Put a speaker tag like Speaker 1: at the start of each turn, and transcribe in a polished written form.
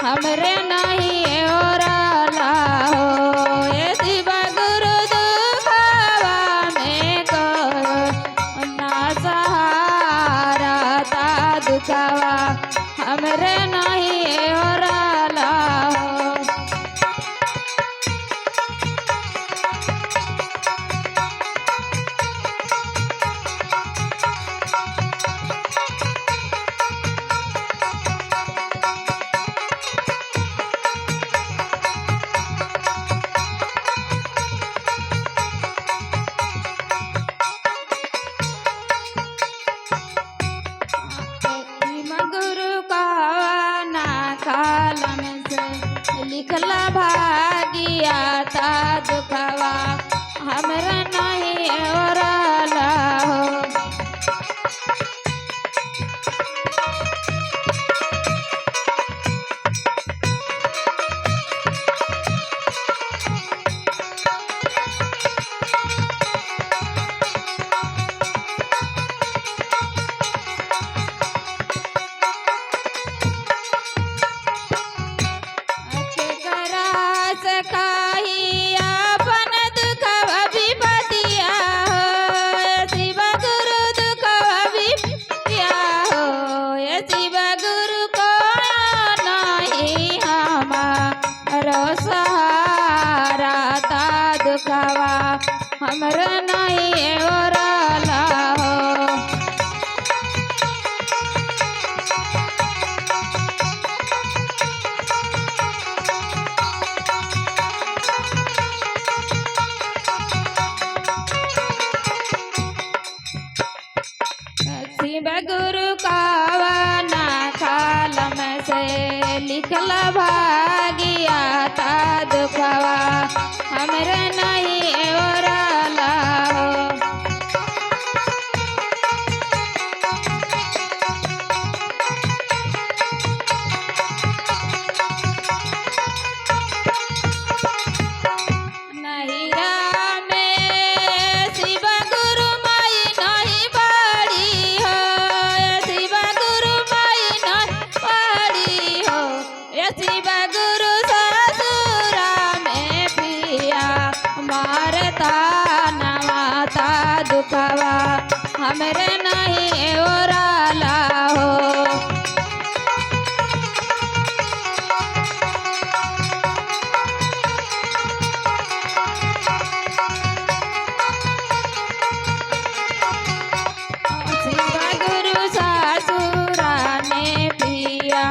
Speaker 1: हमरे नहीं और लाहो ये शिव गुरु दुखवा में को ना सहारा ता दुखवा हमरे नहीं और लाहो। लिखला भागिया ता दुखवा हमरा नहीं और लाहो। काही अपन दुखवा विपतिया हो शिव गुरु दुखवा विपतिया हो ये शिव गुरु को नहीं हमारो सहारा ता दुखवा हमरे नहीं और लाहो। शिव गुरु कावना कालम से लिखला भागिया ता दुखवा हमरे नहीं और लाहो। शिव गुरु ससुरा में पिया मारता नवाता दुखवा हमरे नहीं और लाहो। शिव गुरु ससुरा ने पिया